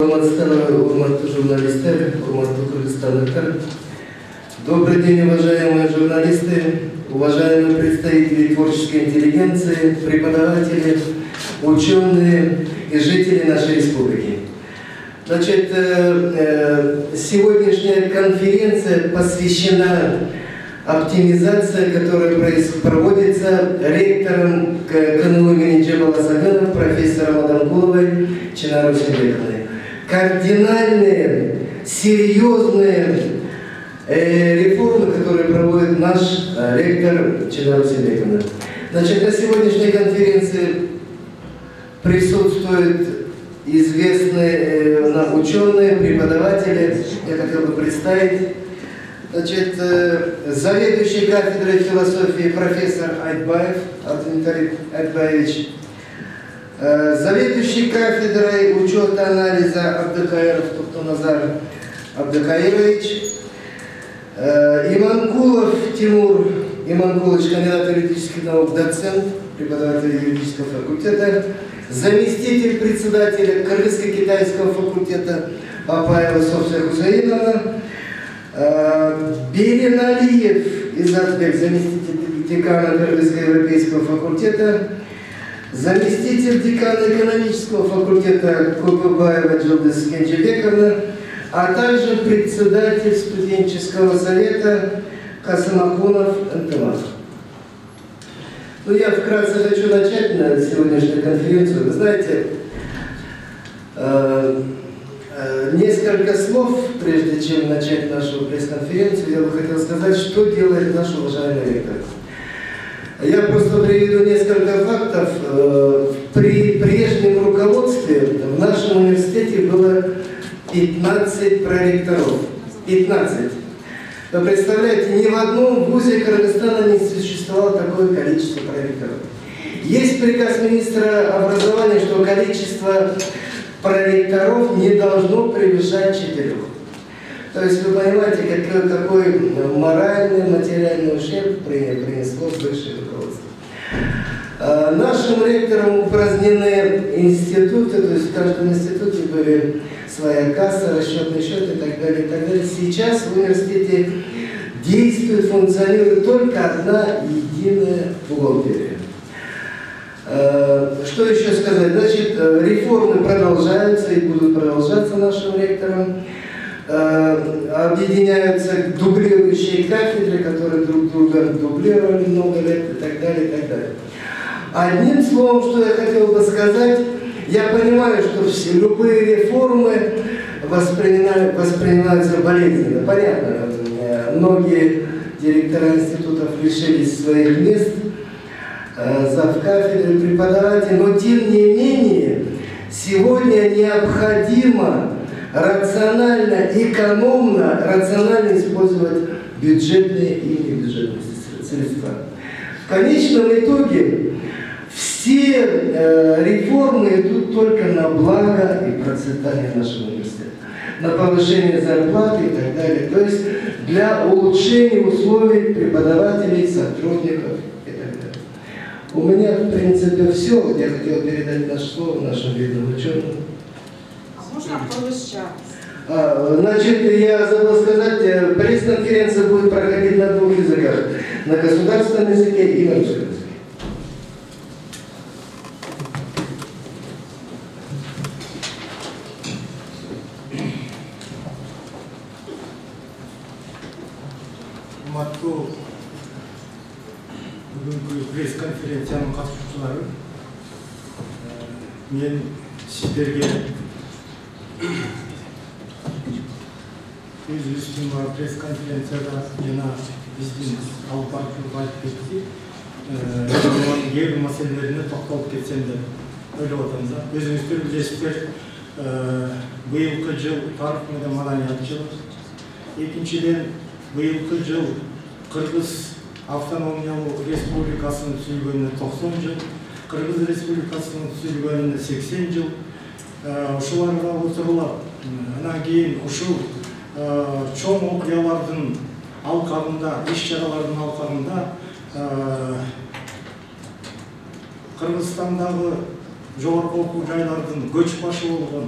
урматтуу журналисттер, урматтуу кыргызстандыктар. Добрый день, уважаемые журналисты, уважаемые представители творческой интеллигенции, преподаватели, ученые и жители нашей республики. Значит, сегодняшняя конференция посвящена оптимизации, которая проводится ректором КНУ имени Джебала Сагана, профессором Адамкуловой Чынар Усенбековной. Кардинальные, серьезные реформы, которые проводит наш ректор Чынар Усенбековна. Значит, на сегодняшней конференции присутствуют известные ученые, преподаватели. Я хотел бы представить. Значит, заведующий кафедрой философии профессор Айтбаев Алтынтарик Айтбаевич, заведующий кафедрой учета анализа Абдыкаиров Туктуназар Абдыкаирович, Иманкулов Тимур Иманкулович, кандидат юридических наук, доцент, преподаватель юридического факультета, заместитель председателя Кыргызско-китайского факультета Апаева Софья Хусаиновна, Береналиев Изатбек, заместитель декана Кыргызско-европейского факультета, заместитель декана экономического факультета Купыбаева Джилдыз Кенжебековна, а также председатель студенческого совета Касымакунов Антымов. Ну, я вкратце хочу начать на сегодняшнюю конференцию. Вы знаете, несколько слов, прежде чем начать нашу пресс-конференцию, я бы хотел сказать, что делает наш уважаемый ректор. Я просто приведу несколько фактов. При прежнем руководстве в нашем университете было 15 проректоров. 15. Вы представляете, ни в одном вузе Кыргызстана не существовало такое количество проректоров. Есть приказ министра образования, что количество проректоров не должно превышать 4. То есть вы понимаете, какой моральный, материальный ущерб принесло высшее руководство. Нашим ректором упразднены институты, то есть в каждом институте были своя касса, расчетный счет и так далее, и так далее. Сейчас в университете действует, функционирует только одна единая бухгалтерия. Что еще сказать? Значит, реформы продолжаются и будут продолжаться нашим ректором. Объединяются дублирующие кафедры, которые друг друга дублировали много лет и так далее, и так далее. Одним словом, что я хотел бы сказать, я понимаю, что все любые реформы воспринимаются болезненно. Понятно, многие директора институтов лишились своих мест, завкафедры, преподаватели, но тем не менее сегодня необходимо рационально, экономно, рационально использовать бюджетные и небюджетные средства. В конечном итоге все реформы идут только на благо и процветание нашего университета, на повышение зарплаты и так далее. То есть для улучшения условий преподавателей, сотрудников и так далее. У меня, в принципе, все. Вот я хотел передать наше слово нашим видным ученым. Можно повышать? Значит, я забыл сказать, пресс-конференция будет проходить на 2 языках. На государственном языке и на русском языке. Урматтуу бүгүнкү пресс-конференциянын катышуучулары, мен сиздерге өзүбүздүн пресс-конференцияда жана биздин алып баруучубуз айтып кетти, кээ бир маселелерине токтолуп кетсем деп ойлоп атам да. Өзүңүздөр билесиздер, быйылкы жыл тарых менен маданият жылы. Экинчиден, быйылкы жыл Кыргыз автономиялуу республикасынын түзүлгөнүнө 90 жыл, Кыргыз республикасынын түзүлгөнүнө 80 жыл. Ушуларга отурулап, анан кийин ушул чоң окуялардын алкагында, иш-чаралардын алкагында Кыргызстандагы жогорку окуу жайлардын көч башы болгон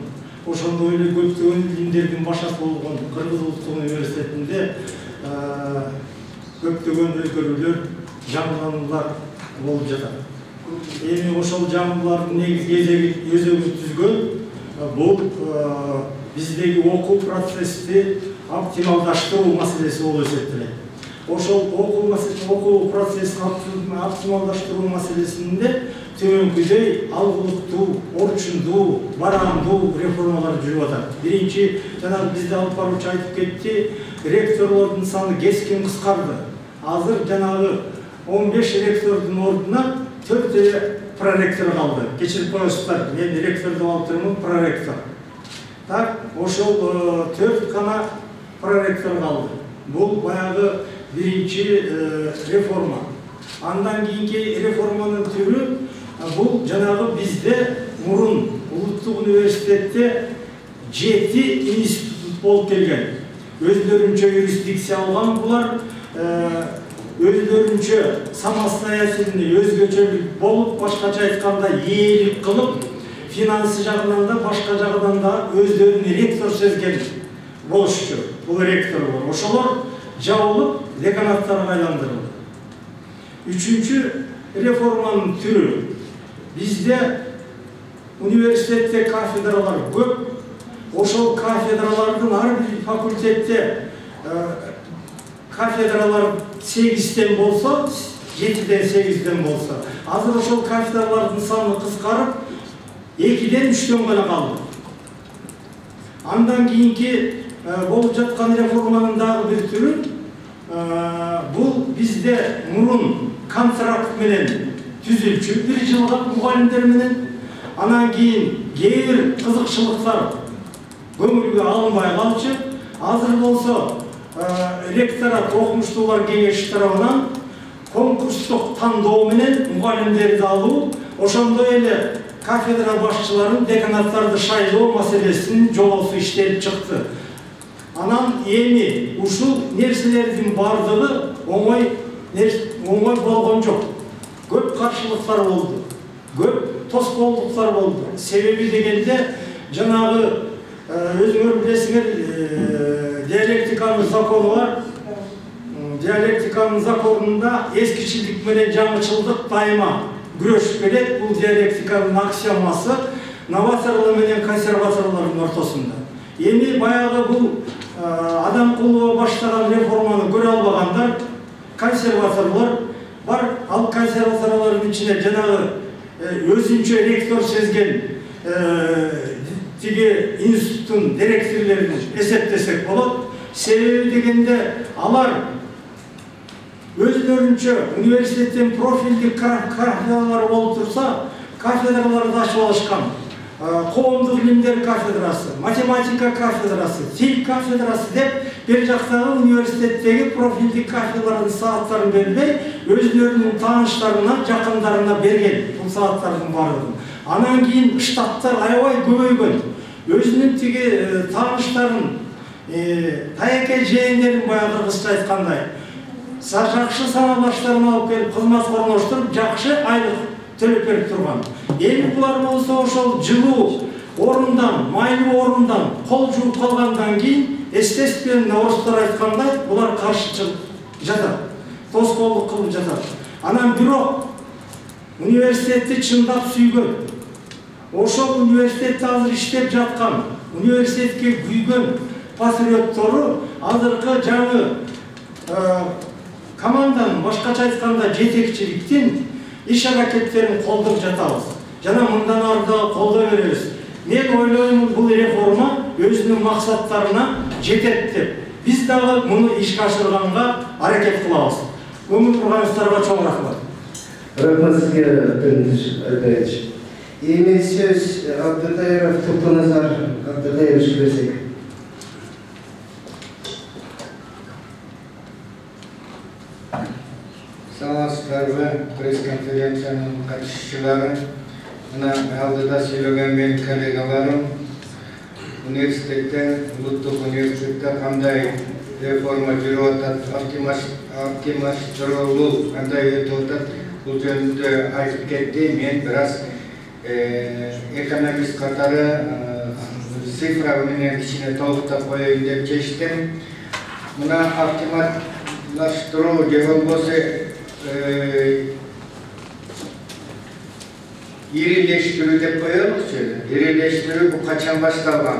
ошондой эле көптөгөн илимдердин башасы болгон Кыргыз Улуттук университетинде көптөгөн өзгөрүүлөр, жаңылануулар болуп жатат. Эми ошол жаңылуулардын негизги өзөгүн түзгөн бул биздеги окуу процесси оптималдаштыруу маселеси болуп эсептелет. Ошол окуу процессин оптималдаштыруу маселесинде төмөнкүдөй алгылыктуу, орчундуу, бараандуу реформалар жүрүп атат. Биринчи, жанагы бизде алып баруучу айтып кетти, ректорлордун саны кескин кыскарды. Азыр жанагы 15 ректордун ордуна 4 проректор калды. Кечирип коесуздар, мен ректор деп алып турмун, проректор. Так, ошол 4 гана проректор калды. Бул баягы биринчи реформа. Андан кийинки реформанын түрү бул жанагы бизде мурун Улуттук университетте 7 институт болуп келген. Өздөрүнчө юрисдикция алган булар, өздөрүнчө самостоятельный, өзгөчөлүк болуп, башкача айтканда ээлик кылып, финансы жагынан да, башка жагынан да өздөрүнүн ректор сезген болушчу. Бул ректорлор. Ошолор жабылып, деканаттарга айландырылды. Үчүнчү реформанын түрү. Бизде университетте кафедралар көп. Ошол кафедралардын ар бир факультетте кафедралар 8-тен болсо, 7-ден 8-ден болсо. Азыр ошол кафедралардын саны кыскарып, 2-ден 3-тен гана калды. Андан кийинки болуп жаткан реформанын дагы бир түрү, бул бизде мурун контракт менен түзүлчү 1 жылга мугалимдер менен, анан кийин кээ бир кызыкчылыктар көңүлгө алынбай калчу. Азыр болсо ректорат окумуштуулар кеңеши тарабынан конкурстук тандоо менен мугалимдерди алуу, ошондой эле кафедра башчыларын, деканаттарды шайлоо маселесинин жобосу иштелип чыкты. Анан эми ушул нерселердин бардыгы оңой болгон жок. Көп каршылыктар болду, көп тоскоолдуктар болду. Себеби дегенде жанагы өзүңөр билесиңер, диалектиканын закону бар. Диалектиканын законунда эскичилдик менен жаңычылдык дайыма күрөшүп келет. Бул диалектиканын аксиомасы новаторлор менен консерваторлордун ортосунда. Эми баягы бул адам кулуба баштаган реформаны көрө албагандар, консерваторлор бар. Ал консерваторлордун ичине жанагы өзүнчө ректор сезген тиги институттун директорлорун эсептесек болот. Себеби дегенде алар өздөрүнчө университеттен профилдик кафедралар болуп турса, кафедраларды ачып алышкан. Коомдук илимдер кафедрасы, математика кафедрасы, тил кафедрасы деп бир жактагы университеттеги профилдик кафедралардын сааттарын бербей, өздөрүнүн тааныштарына, жакындарына берген бул сааттардын бардыгын. Анан кийин штаттар аябай көбөйгөн. Өзүнүн тиги тааныштарын, таяке жээндерин баягы кыргызча айткандай, жакшы саналаштарын алып келип кызматка орноштуруп, жакшы айлык төлөп берип турган. Эми булар болсо ошол жылуу орундан, майлуу орундан кол жууп калгандан кийин, естественно, орустар айткандай, булар каршычыл жатат, тоскоолдук кылып жатат. Анан бирок университетти чындап сүйгөн, ошол университетте азыр иштеп жаткан, университетке күйгөн патриоттору азыркы жаңы команданын, башкача айтканда жетекчиликтин иш аракеттерин колдоп жатабыз. Жана мындан ары да колдой беребиз. Мен ойлойм, бул реформа өзүнүн максаттарына жетет деп. Биз дагы муну ишке ашырганга аракет кылабыз. Көңүл бурганыңыздарга чоң рахмат. Рахмат сизге, Дмитрий Аркадьевич. Эми сөз Абдытаев Токтоназар Абдытаевичке берсек. Саламатсыздарбы, пресс-конференциянын катышчылары, мына алдыда сүйлөгөн менин коллегаларым, университетте, Улуттук университетте кандай реформа жүрүп атат, оптималдаштырылуу кандай өтүп атат, бул жөнүндө айтып кетти. Мен бир аз экономист катары цифра менен içine толуктап коеюн деп чечтим. Мына автоматлаштыруу же болбосо ирилештирүү деп коелучу. Ирилештирүү бул качан башталган?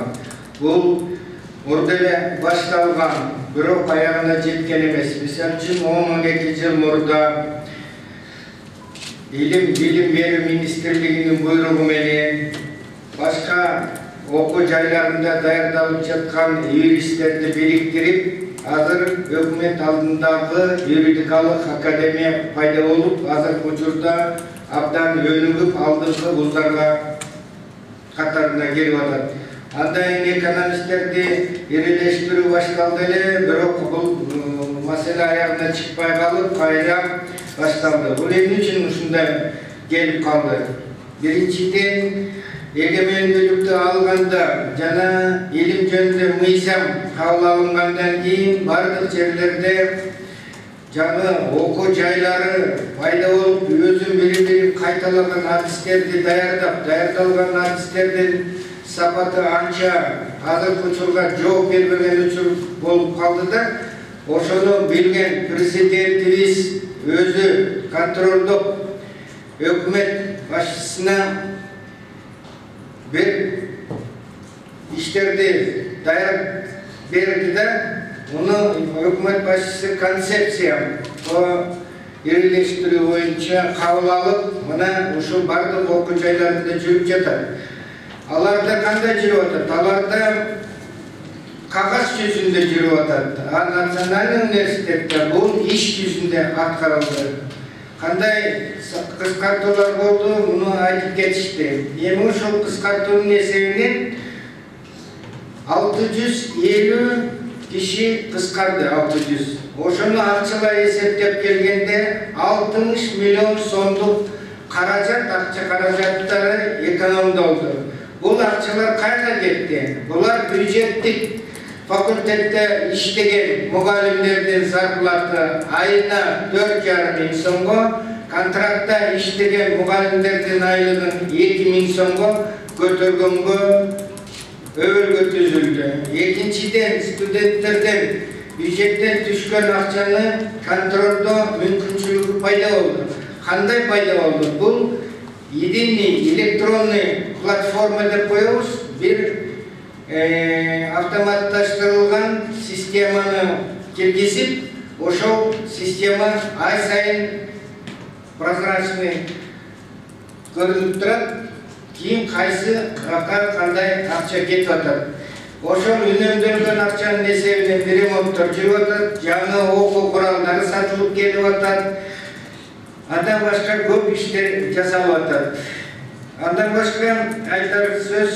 Бул мурда эле башталган, бирок аягына жеткен эмес. Мисалы үчүн 12 жыл мурда Билим берүү министрлигинин буйругу менен башка окуу жайларында даярдалып жаткан юристтерди бириктирип, азыр өкмөт алдындагы юридикалык академия пайда болуп, азыр учурда абдан өнүгүп, алдыңкы вуздарга катарына келип атат. Андан кийин экономисттерди ирилештирүү башталды эле, бирок бул маселе аягына чыкпай калып, кайра башталды. Бул эмне үчүн ушундай келип калды? Биринчиден, эгемендүүлүктү алганда жана илим жөнүндө мыйзам кабыл алынгандан кийин бардык жерлерде жаңы окуу жайлары пайда болуп, өзүн билим кайталаган адистерди даярдалган адистердин сапаты анча азыркы учурга жооп бербеген учур болуп калды да, ошону билген президентибиз өзү контролдоп өкмөт башчысына бир иштерди даярдап берди да, муну өкмөт башчысы концепция ирилештирүү боюнча кабыл алып, мына ушул бардык окуу жайларында жүрүп жатат. Аларда кандай жүрүп атат? Аларда кагаз жүзүндө жүрүп атат. Национальный университетте бул иш жүзүндө аткарылды. Кандай кыскартуулар болду, муну айтып кетишти. Эми ушул кыскартуунун эсебинен 650 киши кыскарды, 600. Ошону акчалай эсептеп келгенде 60 миллион сомдук акча каражаттары экономдолду. Бул акчалар кайда кетти? Булар бюджеттик факультетте иштеген мугалимдердин зарплаты айына 4,5 миң сомго, контрактта иштеген мугалимдердин айлыгын 2 миң сомго көтөргөнгө өбөлгө түзүлдү. Экинчиден, студенттерден бюджеттен түшкөн акчаны контролдоо мүмкүнчүлүгү пайда болду. Кандай пайда болду? Бул единый электронный платформа деп коебуз, бир автоматташтырылган системаны киргизип, ошол система ай сайын прозрачный көрүнүп турат, кийин кайсы жака кандай акча кетип атат. Ошол үнөмдөлгөн акчанын эсебинен ремонттор жүрүп атат, жаңы окуу куралдары сатылып келип атат. Андан башка көп иштер жасалып атат. Андан башка айтар сөз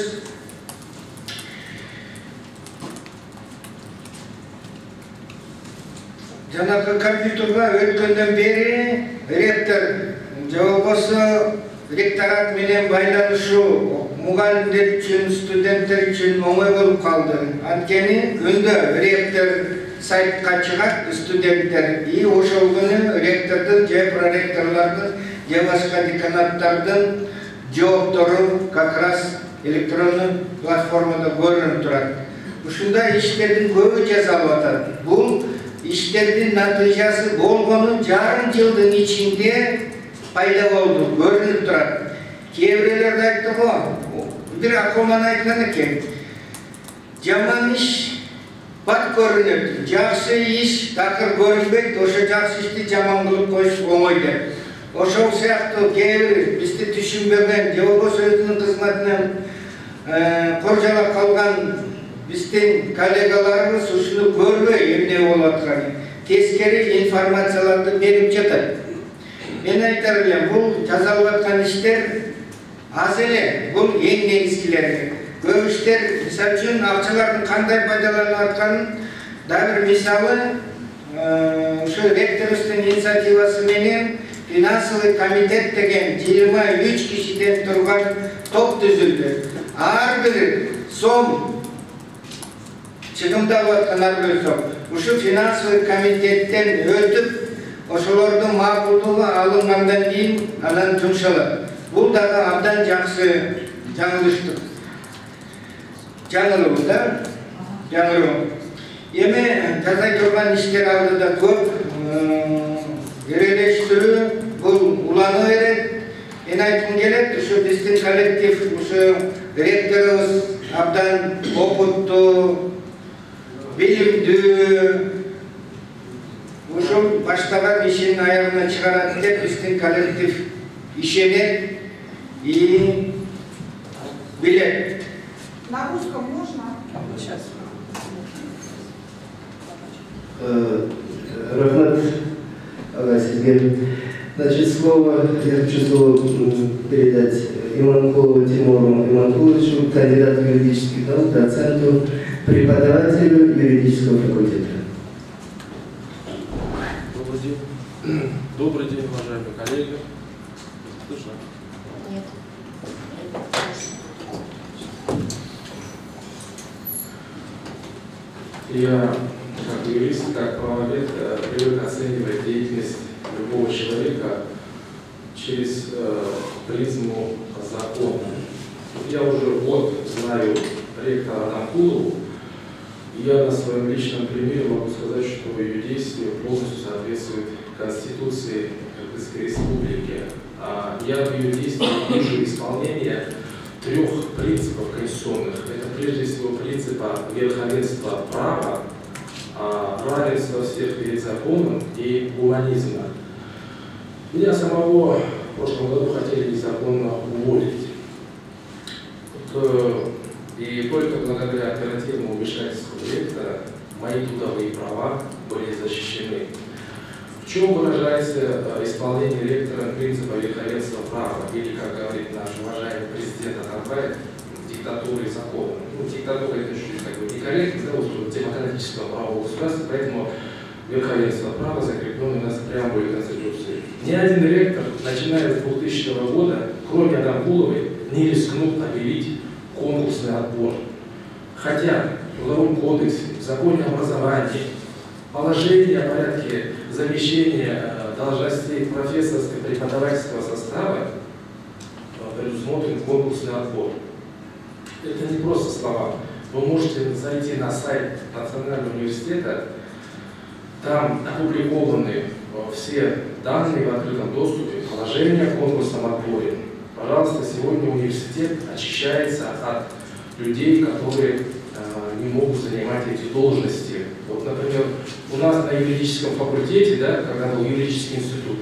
жанагы компьютерга өткөндөн бери ректор же болбосо ректорат менен байланышуу мугалимдер үчүн, студенттер үчүн оңой болуп калды. Анткени күндө ректор сайтка чыгат, студенттер и ошол күнү ректордун же проректорлордун же башка деканаттардын жооптору как раз электрондук платформада көрүнүп турат. Ушундай иштердин көбү жасалып атат. Бул иштердин натыйжасы болгону жарым жылдын ичинде пайда болду, көрүнүп турат. Кээ бирлер айтты го, бир акылман айткан экен. Жаман иш бат көрүнөт, жакшы иш такыр көрүнбөйт, ошо жакшы ишти жаман кылып коюш оңой деп. Ошол сыяктуу кээ бир бизди түшүнбөгөн, же болбосо өзүнүн кызматынан коржолоп калган биздин коллегаларыбыз ушуну көрбөй эмне болуп атканын тескери информацияларды берип жатат. Мен айтар элем, бул жасалып аткан иштер аз эле, бул эң негизгилери. Көп иштер, мисалы үчүн акчалардын кандай пайдаланып атканын дагы бир мисалы, ушу ректорубуздун инициативасы менен финансовый комитет деген 23 кишиден турган топ түзүлдү. Ар бир сом чыгымдалып аткан ар бир сом ушу финансовый комитеттен өтүп, ошолордун макулдугу алынгандан кийин анан жумшалат. Бул дагы абдан жакшы жаңылыштык. жаңылуу да, жаңылуу. Эми таза турган иштер алдыда көп, эрелештирүү бул улануу керек. Мен айткым келет, ушу биздин коллектив, ушу ректорубуз абдан опуттуу, билимдүү, ушул баштаган ишин аягына чыгарат деп биздин коллектив ишенет и билет. На русском можно? Сейчас. Рахмат Агасизге. Значит, слово я хочу передать Иманкулову Тимуру Иманкуловичу, кандидату юридических наук, доценту, преподавателю юридического факультета. Добрый день. Добрый день, уважаемые коллеги. Слышно? Нет. Я, как юрист, как правовед, привык оценивать деятельность любого человека через призму закона. Я уже год знаю ректора Адамкулову, и я на своем личном примере могу сказать, что ее действия полностью соответствуют Конституции Кыргызской Республики. Я в ее действиях вижу исполнение 3 принципов конституционных. Это прежде всего принципа верховенства права, равенства всех перед законом и гуманизма. Меня самого в прошлом году хотели незаконно уволить. И только благодаря оперативному вмешательству ректора мои трудовые права были защищены. В чем выражается исполнение ректором принципа верховенства права, или, как говорит наш уважаемый президент Атамбаев, диктатуры закона. Ну, диктатура это чуть-чуть как бы некорректно, да, вот демократического правового государства, поэтому верховенство права закреплено у нас в преамбуле Конституции. Ни один ректор, начиная с 2000 года, кроме Адамкуловой, не рискнул объявить конкурсный отбор. Хотя в Трудовом кодексе, в законе об образовании, положение о порядке замещения должностей профессорского и преподавательского состава предусмотрен конкурсный отбор. Это не просто слова. Вы можете зайти на сайт Национального университета, там опубликованы все данные в открытом доступе, положение о конкурсном отборе. Пожалуйста, сегодня университет очищается от людей, которые не могут занимать эти должности. Вот, например, у нас на юридическом факультете, да, когда был юридический институт,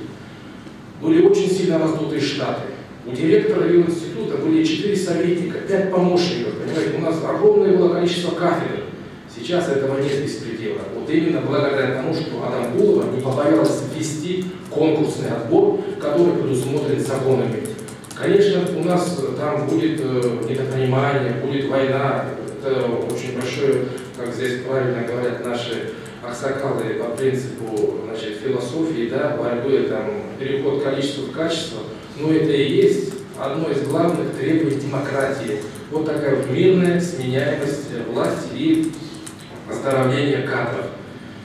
были очень сильно раздутые штаты. У директора института были 4 советника, 5 помощников. Понимаете, у нас огромное было количество кафедр. Сейчас этого нет беспредела. Вот именно благодаря тому, что Адамкулова не побоялась ввести конкурсный отбор, который предусмотрен законами. Конечно, у нас там будет недопонимание, будет война. Это очень большое, как здесь правильно говорят наши аксакалы по принципу, значит, философии, да, борьбы, там, переход количества в качество. Но это и есть одно из главных требований демократии. Вот такая вот мирная сменяемость власти и оздоровление кадров.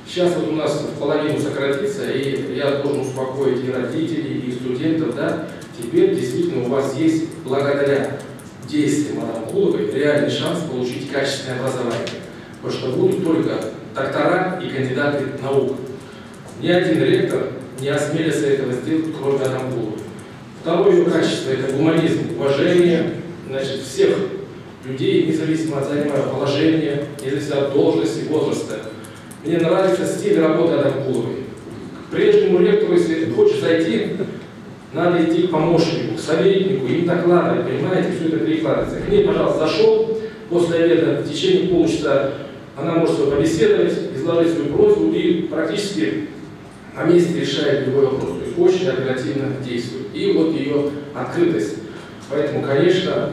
Сейчас вот у нас в половину сократится, и я должен успокоить и родителей, и студентов, да, теперь действительно у вас есть, благодаря действиям Адамкуловой, реальный шанс получить качественное образование. Потому что будут только доктора и кандидаты наук. Ни один ректор не осмелится этого сделать, кроме Адамкуловой. Второе ее качество – это гуманизм, уважение, значит, всех людей, независимо от занимаемого положения, независимо от должности, возраста. Мне нравится стиль работы Адамкуловой. К прежнему ректору, если хочешь зайти, надо идти к помощнику, к советнику, им докладывать, понимаете, все это перекладывается. К ней, пожалуйста, зашел после обеда, в течение полчаса она может побеседовать, изложить свою просьбу и практически на месте решает любой вопрос. То есть очень оперативно действует. И вот ее открытость. Поэтому, конечно,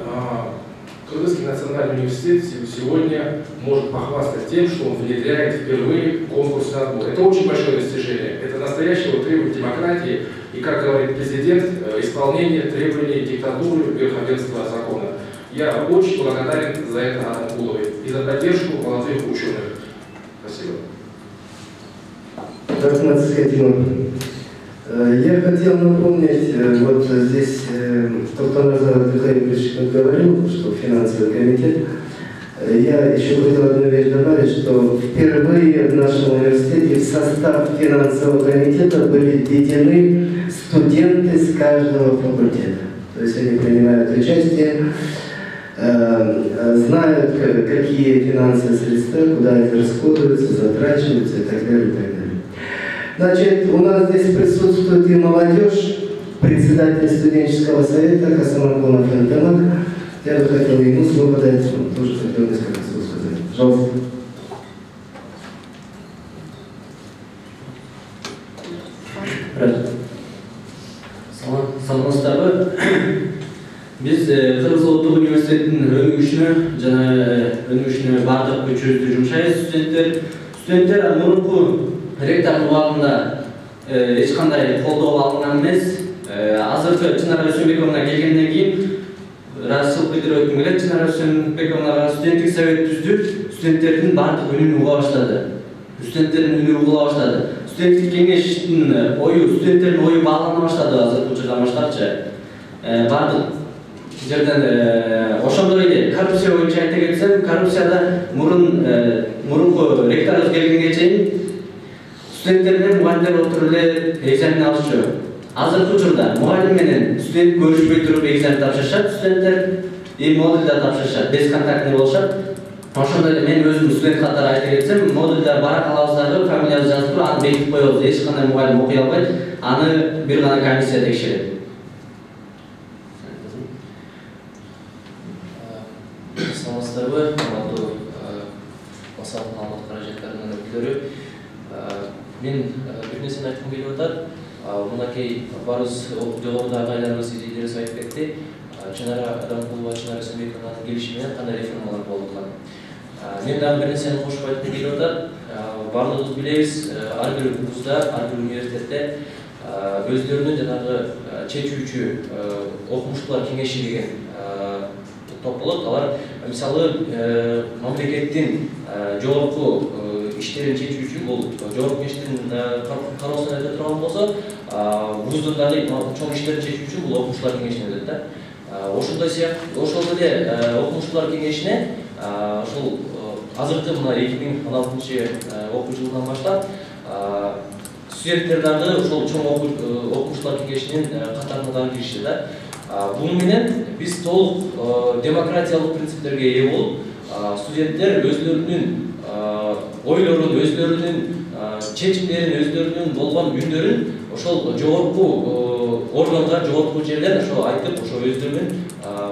Кыргызский национальный университет сегодня может похвастаться тем, что он внедряет впервые конкурсный отбор. Это очень большое достижение. Это настоящее требование демократии и, как говорит президент, исполнение требований диктатуры верховенства закона. Я очень благодарен за это Адамкуловой и за поддержку молодых ученых. Спасибо. Я хотел напомнить, вот здесь Толтоназар Михайлович говорил, что финансовый комитет, Я еще хотел одну вещь добавить, что впервые в нашем университете в состав финансового комитета были введены студенты с каждого факультета. То есть они принимают участие, знают, какие финансовые средства, куда они расходуются, затрачиваются и так далее, и так далее. Значит, у нас здесь присутствует и молодежь, председатель студенческого совета Хасамаконов Антамак. Я бы хотел ему слово дать, он тоже хотел несколько слов сказать. Пожалуйста. Саламатсыздарбы. Biz Kırgız Ulluğu Üniversitesi'nin önümüşünü bardық көчөрүздү жумшайбыз студенттер мурунку ректордун убагында эч кандай колдоо алынган эмес. Азыркы Чынара Өсөнбековна келгенден кийин ыраазычылык билдирип өткүм келет. Чынара Өсөнбековнага студенттик совет түздүк, студенттердин бардык үнүн уга баштады. Студенттик кеңештин ою, студенттердин ою баалана баштады азыркы учурдан баштапчы. Бардык жерден ошондой эле коррупция боюнча айта кетсем, коррупцияда мурунку ректор өзгөргөнгө чейин студенттер менен мугалимдер отуруп эле экзамен алышчу. Азыркы учурда мугалим менен студент көрүшпөй туруп экзамен тапшырышат, студенттер модульда тапшырышат, бесконтактный болушат. Ошондой эле мен өзүм студент катары айта кетсем, модульда бара калабыздагы фамилиябызды жазып туруп, аны бекитип коебуз. Эч кандай мугалим окуй албайт, аны бир гана комиссия текшерет. Саламатсыздарбы, урматтуу массалык маалымат каражаттарынын өкүлдөрү. Мен бир нерсени айткым келип атат. Мынакей барыбыз жогорудагы айларыбыз идеялерибиз айтып кетти. Чынара Адамкулова, Чынара Өсөнбекованын келиши менен кандай реформалар болуп аткан. Мен дагы бир нерсени кошуп айткым келип атат. Барлыгыбыз билебиз, ар бир вузда, ар бир университетте өздөрүнүн жанагы чечүүчү окумуштуулар кеңеши деген топ болот. Алар мисалы мамлекеттин жогорку иштерин чечүүчү бул жогорку кеңештин кароосуна өтө турган болсо, вуздун дагы чоң иштерин чечүүчү бул окумуштуулар кеңешине өтөт да. Ошондой сыяктуу, ошол эле окумуштуулар кеңешине ошол азыркы мына 2016 окуу жылынан баштап студенттер дагы ошол чоң окумуштуулар кеңешинин катарына дагы киришти да. Бунун менен биз толук демократиялык принциптерге ээ болуп, студенттер өзлөрүнүн ойлорун, өзлөрүнүн чечимдерин, өзлөрүнүн болгон үндөрүн ошол жогорку органга, жогорку жерден ошо айтып, ошо өздөрүнүн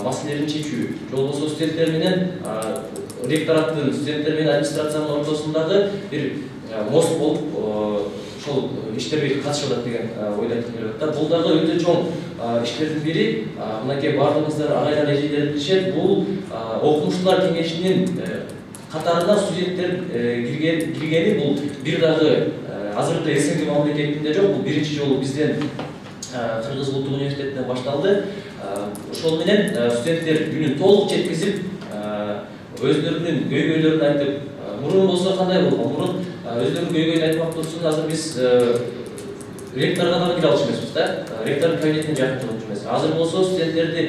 маселелерин чечүү. Же болбосо студенттер менен ректораттын, студенттер менен администрациянын ортосундагы бир мост болуп ошол иштерге катышып атат деген ойду айткым келип атат. Бул дагы өтө чоң иштердин бири. Мынакей бардыгыңыздар агайлар эжелер билишет, бул окумуштуулар кеңешинин катарына студенттер киргени бул бир дагы азыркы СНГ мамлекетинде жок. Бул биринчи жолу бизден Кыргыз Улуттук университетинен башталды. Ошол менен студенттер күнүн толук жеткизип, өзлөрүнүн көйгөйлөрүн айтып, мурун болсо кандай болгон, мурун өздөрүнүн көйгөйүн айтмак турсун, азыр биз ректорго дагы кире алчу эмеспиз да. Ректордун кабинетине жакын турчу эмес. Азыр болсо студенттерди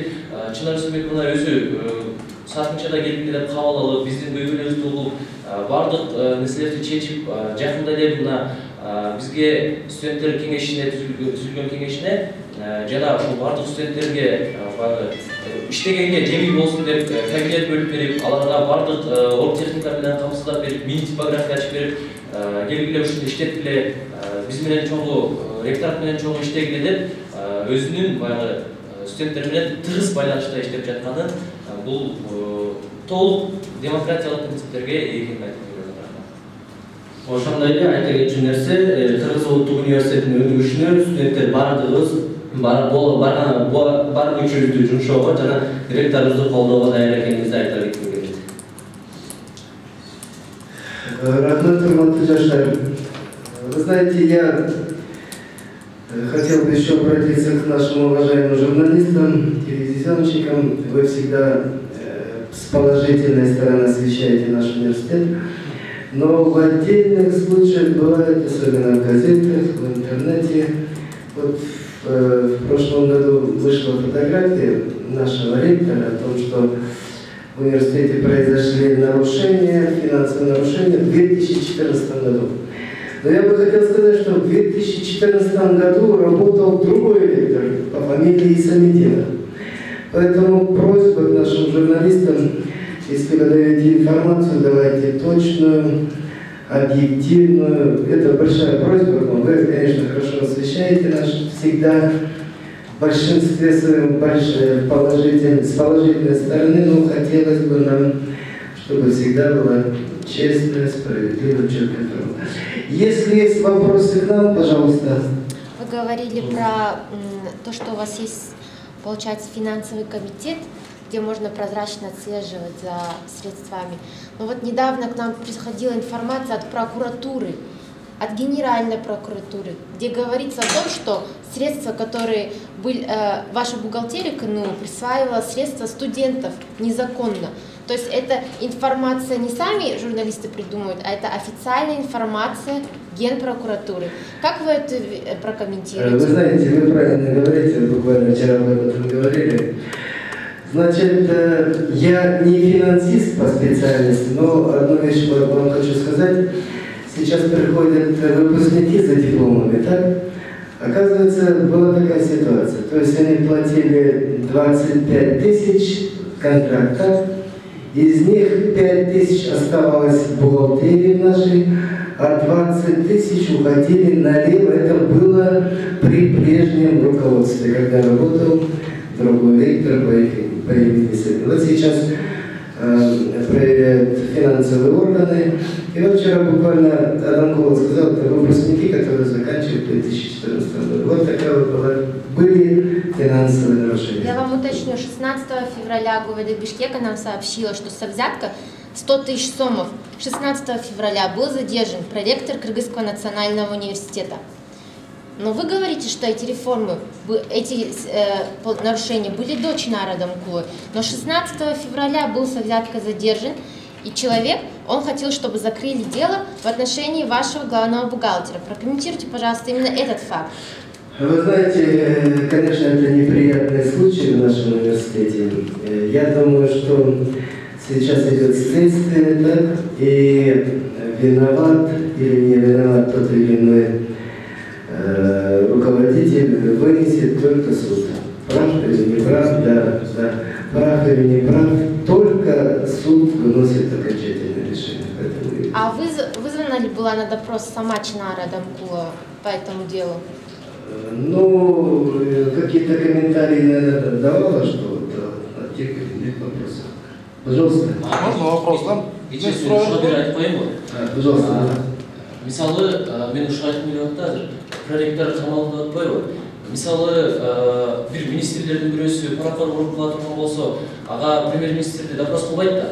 Чынара Өсөнбековна өзү саатынчада келип кабыл алып, биздин көйгөйлөрүбүздү угуп, бардык нерселерди чечип, жакында эле мына бизге студенттер кеңешине түзүлгөн кеңешине жана ошол бардык студенттерге иштегенге жеңил болсун деп кабинет бөлүп берип, аларга бардык орг техника менен камсыздап берип, мини типография ачып берип, келгиле ушунда иштеткиле, биз менен чоңу ректорат менен чоңу иштегиле деп, өзүнүн баягы студенттер менен тыгыз байланышта иштеп жатканын, бул толук демократиялык принциптерге ээ экенин айтып келип атат. Ошондой эле айта кетчү нерсе, Кыргыз Улуттук университетинин өнүгүшүнө студенттер бардыгыбыз бар күчүбүздү жумшоого жана ректорубузду колдоого даяр экенибизди айта кетким келет. Рахмат, урматтуу жаштар. Вы знаете, я хотел бы еще обратиться к нашим уважаемым журналистам, телевизионщикам. Вы всегда с положительной стороны освещаете наш университет. Но в отдельных случаях бывает, особенно в газетах, в интернете. Вот в прошлом году вышла фотография нашего ректора о том, что в университете произошли нарушения, финансовые нарушения в 2014 году. Но я бы хотел сказать, что в 2014 году работал другой ректор по фамилии Исамединов. Поэтому просьба к нашим журналистам, если вы даете информацию, давайте точную, объективную. Это большая просьба, но вы, конечно, хорошо освещаете нас всегда в большинстве своем с положительной стороны, но хотелось бы нам, чтобы всегда была честная, справедливая, четкая информация. Если есть вопросы к нам, пожалуйста. Вы говорили про то, что у вас есть, получается, финансовый комитет, где можно прозрачно отслеживать за средствами. Но вот недавно к нам приходила информация от прокуратуры, от Генеральной прокуратуры, где говорится о том, что средства, которые были, ваша бухгалтерия КНУ присваивала средства студентов незаконно. То есть это информация не сами журналисты придумывают, а это официальная информация Генпрокуратуры. Как вы это прокомментируете? Вы знаете, вы правильно говорите, буквально вчера мы об этом говорили. Значит, я не финансист по специальности, но одну вещь вам хочу сказать. Сейчас приходят выпускники за дипломами, так? Оказывается, была такая ситуация. То есть они платили 25 тысяч контракта, из них 5 тысяч оставалось в бухгалтерии нашей, а 20 тысяч уходили налево. Это было при прежнем руководстве, когда работал другой ректор по имени Сергей. Вот сейчас проверяют финансовые органы. И вот вчера буквально Адамкова сказал, это выпускники, которые заканчивают в 2014 году. Вот такая вот были финансовые нарушения. Я вам уточню, 16 февраля ГУВД Бишкека нам сообщила, что совзятка 100 тысяч сомов 16 февраля был задержан проректор Кыргызского национального университета. Но вы говорите, что эти реформы, эти нарушения были до Чинара Дамкулы, но 16 февраля был совзятка задержан, и человек, он хотел, чтобы закрыли дело в отношении вашего главного бухгалтера. Прокомментируйте, пожалуйста, именно этот факт. Вы знаете, конечно, это неприятный случай в нашем университете. Я думаю, что сейчас идет следствие, так, и виноват или не виноват тот или иной руководитель вынесет только суд. Прав или не прав, да. Прав или не прав, только суд выносит окончательное решение. А вызвана ли была на допрос сама Чинара Дамкула по этому делу? Ну, какие-то комментарии, наверное, давала, что от тех или иных вопросов. Пожалуйста. Можно вопрос? Пожалуйста. Мысалы, мен ұшық айтқым келіп жатыр, проректор қамалында отпайды. Мысалы, бір министрлердің біреусі парақор ұрып қалатырған болса, аға премьер-министрді допрос қылбайды да.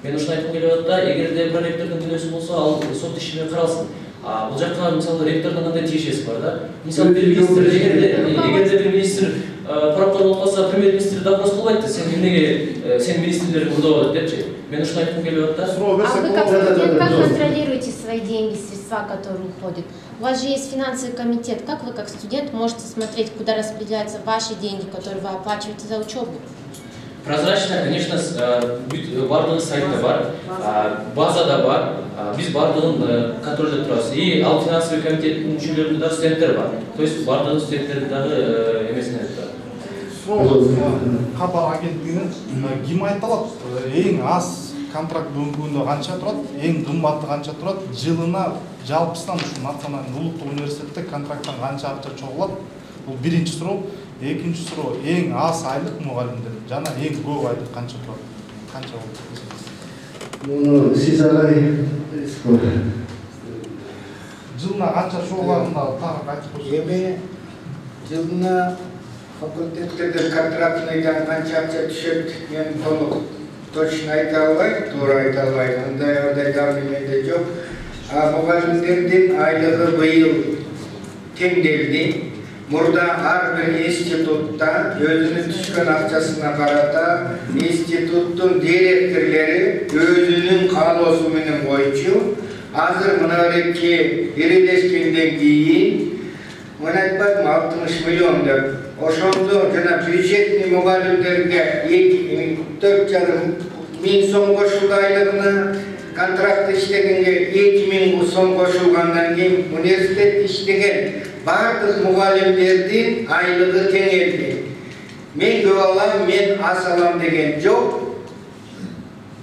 Мен ұшын айтқым келіп жатыр, егер де проректордың біреусі болса, ал сот ішімен қаралсын. Бұл жаққа, мысалы, ректордың қандай тиешесі бар да. Мысалы, бір министр, егер де бір министр парақор болып қалса, премьер-министрді допрос қылбайды, сен министрлердің ұрды деп ше. Мен ұшын айтқым келіп жатыр. А вы как студент, как контролируете свои деньги, средства, которые уходят? У вас же есть финансовый комитет. Как вы, как студент, можете смотреть, куда распределяются ваши деньги, которые вы оплачиваете за учебу? Прозрачно, конечно, бардығы сайтта бар, базада бар, біз бардығын контрольда тұрасыз. И ал финансовый комитеттің мүшелерінде да студенттер бар. То есть бардығы студенттердің емесіне тұрады. Хабар агенттігінің кім айталады? Ең аз контракт бүгінгі қанша тұрады, ең қымбаты қанша тұрады, жылына жалпысынан национальный ұлттық университетте контракттан қанша ақша шығарылады? Бұл бірінші сұрау. Екінші сұрау, ең аз айлық мұғалімдер, жана ең көп айлық қанша тұрады? Қанша болды? Сіз ағай, жылына қанша шығарылатынында тағы айтып көрсетіңіз. Жылына факультеттерде контрактныйдан қанша ақша түседі, мен толық точно айта албайм, тура айта албайм. Ондай данный менде жоқ. Мұғалімдердің айлығы биыл теңделді. Мұрда әрбір институтта өзінің түскен ақшасына қарата институттың директорлері өзінің қалаусымен бойынша азыр мынареке ерелескенден кейін мен айтпадым 60 миллион деп ошондо жана бюджетный мұғалімдерге 4,5 1000 сом кошулду айлыгына, контракт иштегенге 2000 сом кошулгандан кийин университет иштеген бардык мугалимдердин айлыгы кеңейди. Мен көп алам, мен аз алам деген жок.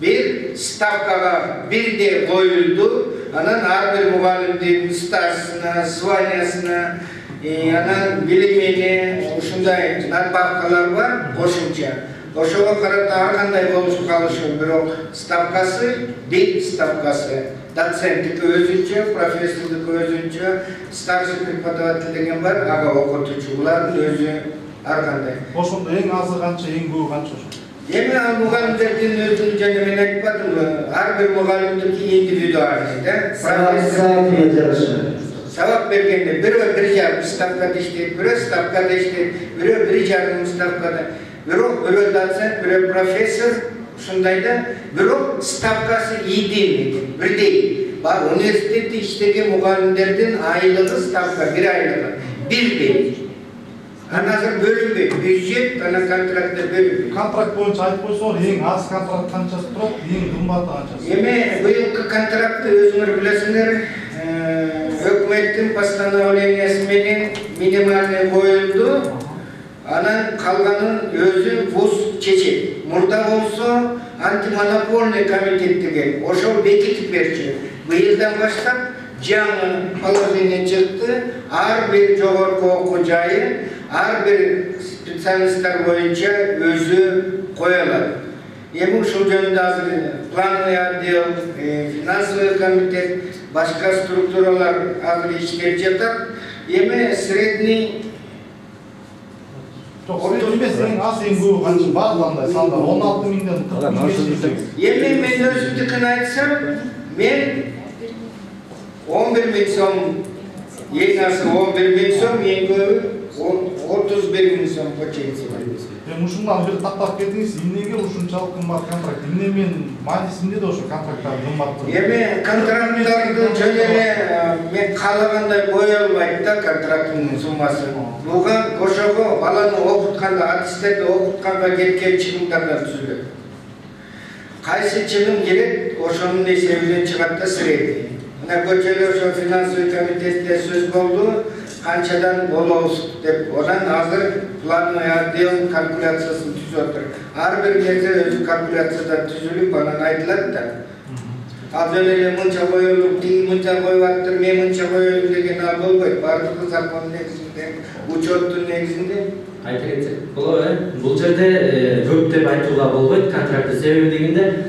Bir stavkaga bir de koyuldu. Anan her bir muhallimdin stajına, svanyasına, anan bilimini, şunday nadbavkalar var, koşunca. Oşoğa karata arkanday oluşu kalışı, bir o stavkası, dil stavkası. Doçentlik özünce, profesörlük özünce, starшы преподаватель деген бар, aga okutucuların özü arkanday. Ошондо эң азы канча, эң көбү канча ошо? Эми ал мугалимдердин өзүн жана мен айтпадымбы, ар бир мугалимдики индивидуальный, да? Сабак бергенде бирөө 1,5 ставкада иштейт, бирөө ставкада иштейт, бирөө 1,5 ставкада, бирөө доцент, бирөө профессор, ушундай да, бирок ставкасы ийдин, бирдей. Бар университетте иштеген мугалимдердин айлыгы ставка, бир айлыгы, бирдей. Аназыр бөлінбейді, бюджет, ана контрактта бөлінбейді. Контракт бойынша айтып қойсаңыз, ең аз контракт қаншасы тұрады, ең қымбаты қаншасы? Еме, биылғы контрактты өзіңер білесіңер, өкіметтің постановлениясымен минимальный қойылды, анан қалғанын өзі вуз чечет. Мурда болса антимонопольный комитет деген, ошол бекитип берчү. Быйылдан баштап жаңы положение чыкты, ар бир жогорку окуу жайы, ар бир специалисттер боюнча өзү коёлат. Эми ушул жөнүндө азыр плановый отдел, финансовый комитет, башка структуралар азыр иштеп жатат. Эми средний 30 эмес, эң аз, эң көбү канча? Баардыгында сандар 16 миңден 40 миңге. Эми мен өзүмдүкүн айтсам, мен 11.000 сом, ең азы 11.000 сом, ең көбі 31.000 сом почетси бар. Ушундан бир тактап кетиңиз, эмнеге ушунчалык кымбат контракт? Эмне мен маанисинде да ошо контракттар кымбат? Эми контракттарды жөн эле мен каалагандай кое албайт да контракттын суммасы. Буга ошого баланы окутканда, аттестатты окутканга кеткен чыгымдардан түзүлөт. Кайсы чыгым керек, ошонун эсебинен чыгат да средний. Көчөлөр ошо финансовый комитетте сөз болду, канчадан болобуз деп, одан азыр плановый отдел калькуляциясын түзүп отур. Ар бир кезде өзү калькуляцияда түзүлүп, анан айтылат да. Ал жөн эле мынча коюлуп, тиги мынча коюп аттыр, мен мынча коюлум деген ал болбойт. Бардыгы закон негизинде, учеттун негизинде. Айта кетсек, бул жерде көп деп айтууга болбойт контрактты, себеби дегенде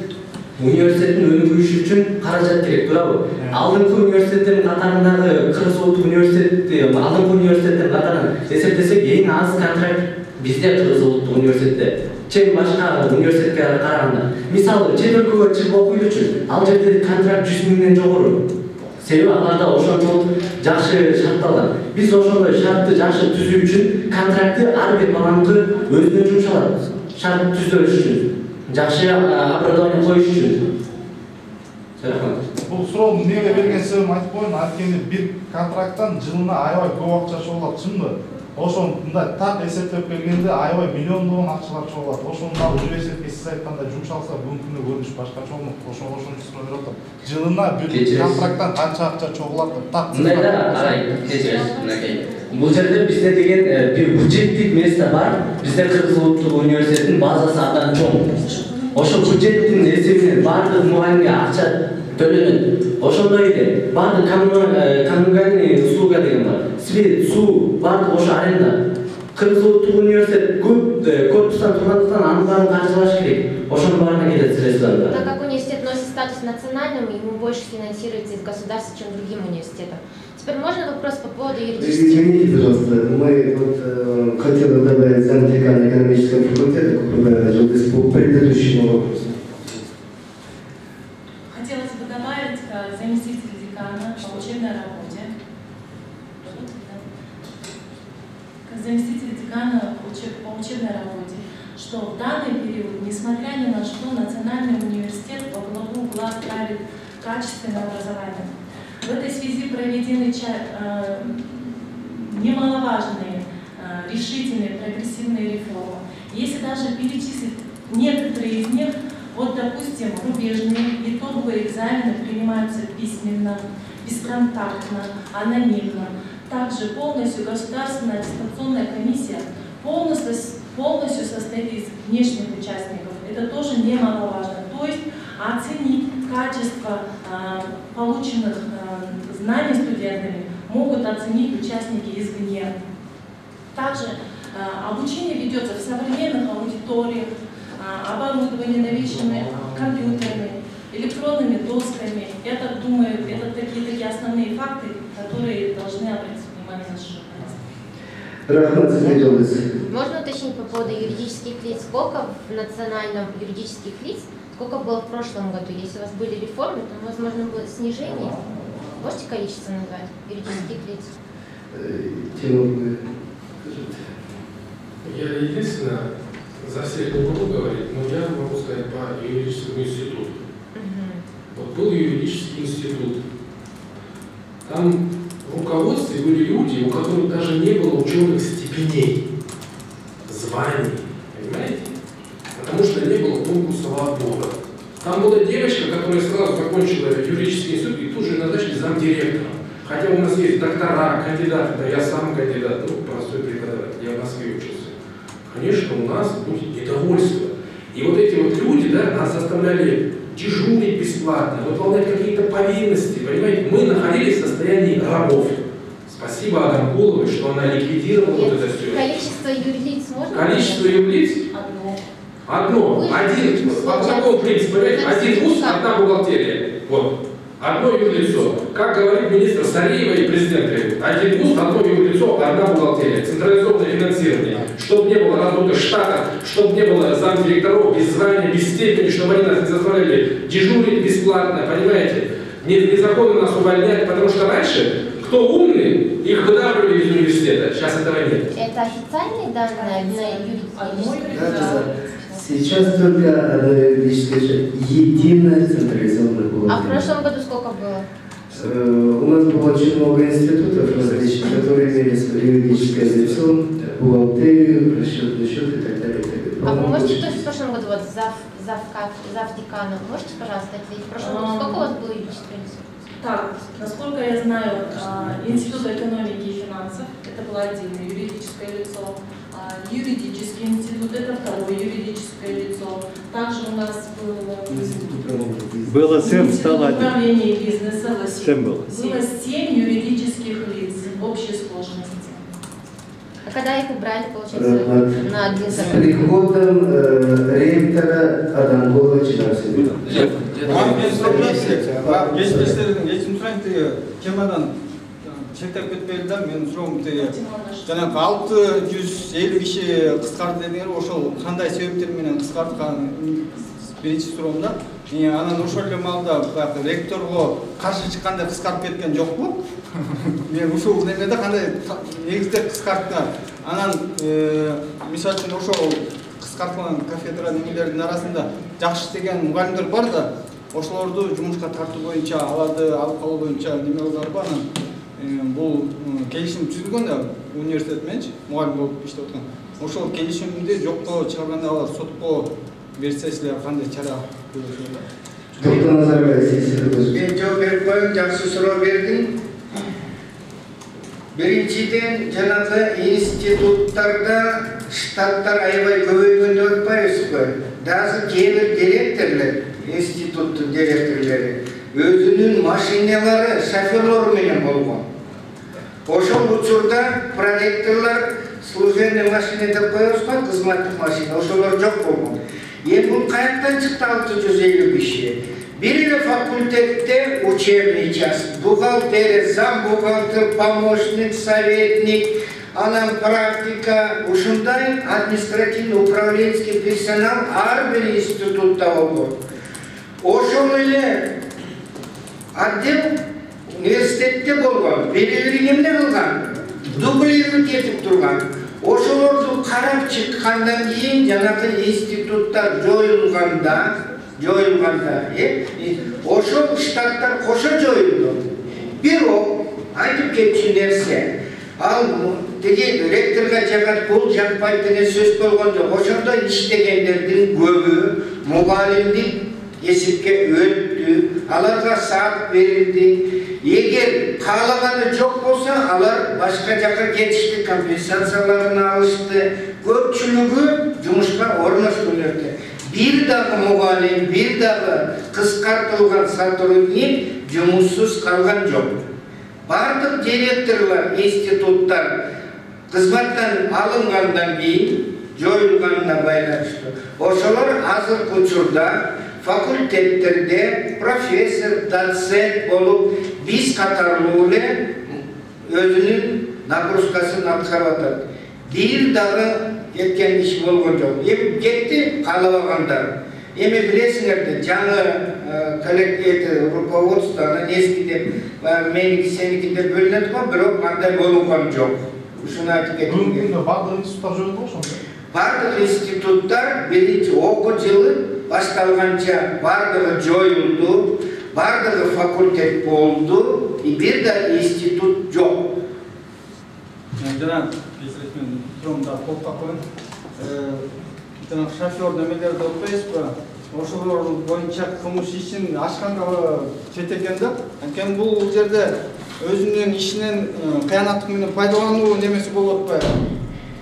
университеттин өнүгүшү үчүн каражат керек, туурабы? Алдыңкы университеттердин катарындагы Кыргыз Улуттук университети, алдыңкы университеттердин катарынан эсептесек, эң аз контракт бизде Кыргыз Улуттук университетте. Чейин башка университетке караганда. Мисалы, чет өлкөгө чыгып окуйт үчүн ал жерде контракт 100 миңден жогору. Себеби аларда ошончолук жакшы шартталган. Биз ошондой шартты жакшы түзүү үчүн контрактты ар бир баланыкы өзүнө жумшалат. Шарт түзүш үчүн. Жакшы образование коюш үчүн. Бул суроону эмнеге берген себебин айтып коеюн. Анткени бир контракттан жылына аябай көп акча чогулат, чынбы? Ошону мындай так эсептеп келгенде аябай миллиондогон акчалар чогулат. Ошону университетке сиз айткандай жумшалса, бүгүнкү күндө көрүнүш башкача болмок. Ошон үчүн суроо берип атам. Жылына бир контракттан канча акча чогулат деп так. Мындай да, кечиресиз, мынакей. Бул жерде бизде деген бир бюджеттик место бар. Бизде Кыргыз Улуттук университетинин базасы абдан чоң. Ошол бюджеттин эсебинен бардык мугалимге акча төлөнөт. Ошондой эле бардык коммунальный услуга деген бар. Свет, суу, бардык ошо аренда. Кыргыз Улуттук университет көп корпустан тургандыктан анын баарын каржылаш керек. Ошонун баарына кетет средствалар. Так как университет носит статус национального, ему больше финансируется из государства, чем другим университетам. Теперь можно вопрос по поводу юридических... Извините, пожалуйста, мы вот хотели добавить замдекана экономического факультета, по предыдущему вопросу. Хотелось бы добавить заместитель декана по учебной работе. Как заместитель декана по учебной работе, что в данный период, несмотря ни на что, Национальный университет во главу угла ставит качественное образование. В этой связи проведены немаловажные, решительные, прогрессивные реформы. Если даже перечислить некоторые из них, Вот, допустим, рубежные итоговые экзамены принимаются письменно, бесконтактно, анонимно. Также полностью государственная аттестационная комиссия полностью состоит из внешних участников. Это тоже немаловажно. То есть оценить качество полученных знаний студентами могут оценить участники извне. Также обучение ведется в современных аудиториях, оборудование новейшими компьютерами, электронными досками. Я так думаю, это такие основные факты, которые должны обратить внимание наших журналистов. Можно уточнить по поводу юридических лиц? Сколько в национальном юридических лиц, сколько было в прошлом году? Если у вас были реформы, то, возможно, было снижение. Можете количество назвать юридических лиц? Я единственное, за всех не могу говорить, но я могу сказать по юридическому институту. Вот был юридический институт. Там в руководстве были люди, у которых даже не было ученых степеней, званий, понимаете? Потому что не было конкурсового отбора. Там была девочка, которая сразу закончила юридический институт и тут же назначили замдиректора. Хотя у нас есть доктора, кандидаты, да я сам кандидат, простой преподаватель, я в Москве учился. Конечно, у нас будет недовольство. И вот эти вот люди, да, нас заставляли дежурить бесплатно, выполнять какие-то повинности, понимаете? Мы находились в состоянии рабов. Спасибо Адамкуловой, что она ликвидировала вот это все. Количество юрлиц можно? Количество юрлиц? Одно. Один. По такому принципу, понимаете? Один вуз, одна бухгалтерия. Вот. Одно юрлицо. Как говорит министр Сариева и президент говорит, один вуз, одно юрлицо, одна бухгалтерия. Централизованное финансирование. Чтобы не было раздутых штатов, чтобы не было замдиректоров без звания, без степени, чтобы они нас не заставляли дежурить бесплатно, понимаете? Незаконно нас увольнять, потому что раньше, кто умный, их выдавливали из университета. Сейчас этого нет. Это официальные данные на юридические? Сейчас только одна юридическая, единая централизованная бухгалтерия. А в прошлом году сколько было? У нас было очень много институтов различных, которые имели свое юридическое лицо, бухгалтерию, расчетный счет и так далее. А вы можете тоже в прошлом году, вот завдекана, можете, пожалуйста, ответить? В прошлом году сколько у вас было юридическое лицо? Так, насколько я знаю, Институт экономики и финансов, это было отдельное юридическое лицо. Юридический институт, это второе юридическое лицо. Также у нас было 7, стало управление бизнеса, 7 было. Было 7 юридических лиц в общей сложности. А когда их убрали, получается, на один с приходом ректора Адамкулова Чидарсина. Шектеп кетпейді да, мен сұрауым жаңағы 650 киши қысқарды дедіңер, ошол қандай себептерменен қысқартқан бірінші сұрауым да. Анан ошол эле маалда ректорго каршы чыкканда кыскартып кеткен жокпу? Мен ушул немеде кандай негизде кыскарткан. Анан мисалы үчүн ошол кыскартылган кафедра немелердин арасында жакшы иштеген мугалимдер бар да, ошолорду жумушка тартуу боюнча аларды алып калуу боюнча неме кылганбы анан бұл келишим түзүлгөн да университет мененчи мугалим болуп иштеп аткан. Ошол келишимди жокко чыгарганда алар сотко берсе силер кандай чара көрөсүңөр? Доктор Назарбаев, мен жооп берип коеюн, жакшы суроо бердиң. Биринчиден, жанагы институттарда штаттар аябай көбөйгөн деп атпайбызбы? Даже кээ бир директорлор, институттун директорлору өзүнүн машиналары шоферлору менен болгон. Ошол учурда проректорлор служебный машина деп коебуз го, кызматтык машина, ошолор жок болгон. Эми бул каяктан чыкты 650 киши? Бир эле факультетте учебный час, бухгалтерия, зам бухгалтер, помощник, советник, анан практика, ушундай административно-управленческий персонал ар бир институтта болгон. Ошол эле отдел университетте болгон, бери-бери эмне кылган, дублирует этип турган. Ошолорду карап чыккандан кийин жанагы институттар жоюлганда, ошол штаттар кошо жоюлду. Бирок айтып кетчү нерсе, ал тиги ректорга жагат бул жакпайт деген сөз болгон жок. Ошондо иштегендердин көбү мугалимдик эсепке өттү, аларга саат берилди. Эгер каалаганы жок болсо, алар башка жакка кетишти, компенсацияларын алышты. Көпчүлүгү жумушка орноштурулду. Bir dagı mugallim, bir dagı kıskартылган сотрудник жумуссуз калган жок. Бардык директорлор, институттар кызматтан алынгандан кийин жоюлганына байланыштуу. Ошолор азыркы учурда факультеттерде профессор, доцент болуп, биз катарлуу эле өзүнүн нагрузкасын аткарып атат. Bir dagы кеткен иш болгон жок. Эми кетти каалабагандар. Эми билесиңерди, жаңы коллектив руководство нески деп, меники сеники деп бөлүнөт го, бирок андай болгон жок. Ушуну айтып кетим. Бүгүнкү күндө бардык институттар жоюлду ошондо. Бардык институттар биринчи окуу жылы башталганча бардыгы жоюлду, бардыгы факультет болду, бир да институт жок. Жана Жомда толтап коюн. Жана шофер немелерди окуйсузбу? Ошолор боюнча кылмыш ишин ачканга четекенде, анткени бул жерде өзүнүн ишинен кыянаттык менен пайдалануу немеси болуп атпайбы?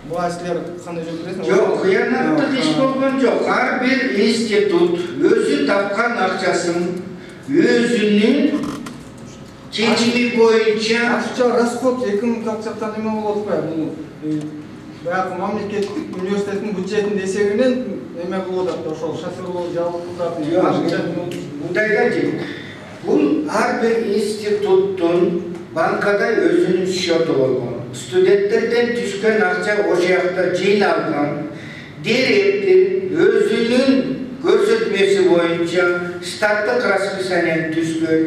Бул силер кандай жооп бересиңер? Жок, кыянаттык иш болгон жок. Ар бир институт өзү тапкан акчасын өзүнүн чечими боюнча акча расход экономикалык жактан эме болуп атпайбы? Баягы мамлекеттик университеттин бюджетинин эсебинен эме болуп атат, ошол шоферлор жабылып. Мындайда жок. Бул ар бир институттун банкада өзүнүн счету болгон. Студенттерден түшкөн акча ошол жакта жыйналган. Директор өзүнүн көрсөтмөсү боюнча штаттык расписаниянын түшкөн,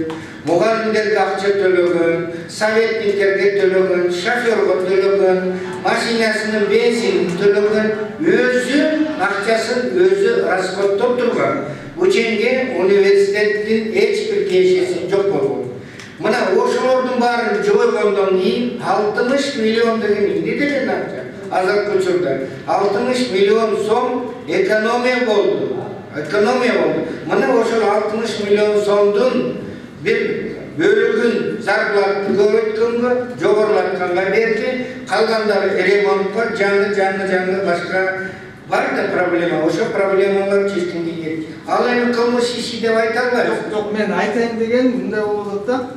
мугалимдерге акча төлөгөн, советниктерге төлөгөн, шоферго төлөгөн, машинасынын бензинин төлөгөн, өзү акчасын өзү расходдоп турган. Ученге университеттин эч бир тиешеси жок болгон. Мына ошолордун баарын жойгондон кийин 60 миллион деген эмне деген акча? Азыркы учурда 60 миллион сом экономия болду. Мына ошол 60 миллион сомдун бир бөлүгүн зарплаты көбөйткөнгө, жогорулатканга берди, калгандары ремонтко, жаңы башка бар да проблема. Ошо проблемалар чечкенге кетти. Ал эми кылмыш иши деп айта албайбыз. Жок, мен айтайын деген мындай болуп атат да.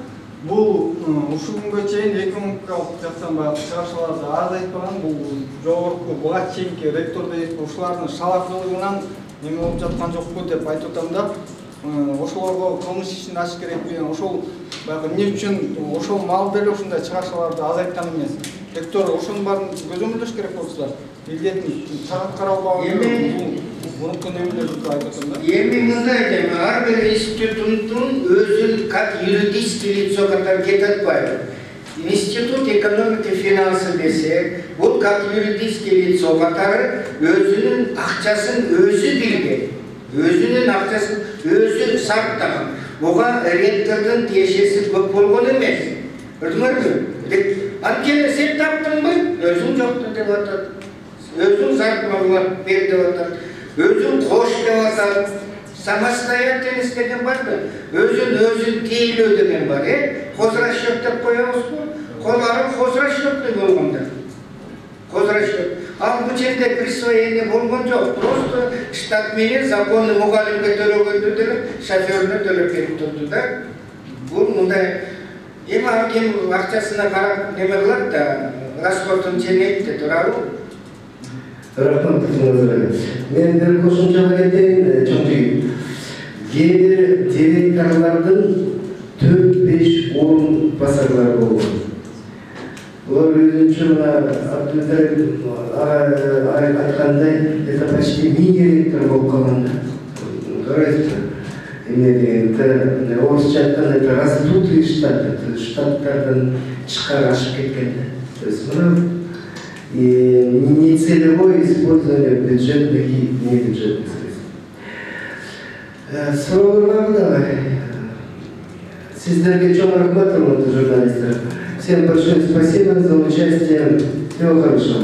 Бул ушул күнгө чейин экономикалык жактан баягы чыгарышаларды азайтпаган, бул жогорку буга чейинки ректор дейт, ушулардын шалаактуулугунан неме болуп жаткан жокпу деп айтып атам да. Ошолорго кылмыш ишин ачыш керекпи? Ошол баягы эмне үчүн ошол мал деле ушундай чыгарышаларды азайткан эмес? Ректор ошонун баарын көзөмөлдөш керек болсулар. Илдетин сагат каралбаган мурунку немелерди айтып атам да. Эми мындай дейм, ар бир институттун өзүн как юридический лицо катары кетип атпайбы. Институт экономики и финансы десе, бул как юридический лицо катары өзүнүн акчасын өзү билген. Өзүнүн акчасын өзү сарптаган. Буга ректордун тиешеси көп болгон эмес. Көрдүңөрбү? Анткени сен таптыңбы? Өзүң жокту деп атат. Өзүң зарплата бер деп атат. Өзүң кош деп атат. Самостоятельность деген барбы? Өзүн тейлөө деген бар, хозрасчет деп коебузбу? Колары хозрасчет болгонда. Хозрасчет. Ал бул жерде присвоение болгон жок. Просто штат менен законный мугалимге төлөгөндү деле шоферіне төлөп берип турду да. Бул мындай эми ал ким акчасына карап неме кылат да, расходун ченейт деп турабы? Рахмат, мен бир кошумча кетейин, чоңчуйт. Кээ бир директорлордун 4-5 орун басарлары болгон. Булар өзүнчө айткандай, это почти мини-ректор болуп калган. Карайсызбы? Эмне дегенде, орусча айтканда, это раздутый штат, штаттардан тышкары ашып кеткен. То есть мына нецелевое использование бюджетных и небюджетных средств. Суроолор дагы. Сиздерге чоң рахмат, урматтуу журналисттер. Всем большое спасибо за участие Всего хорошего.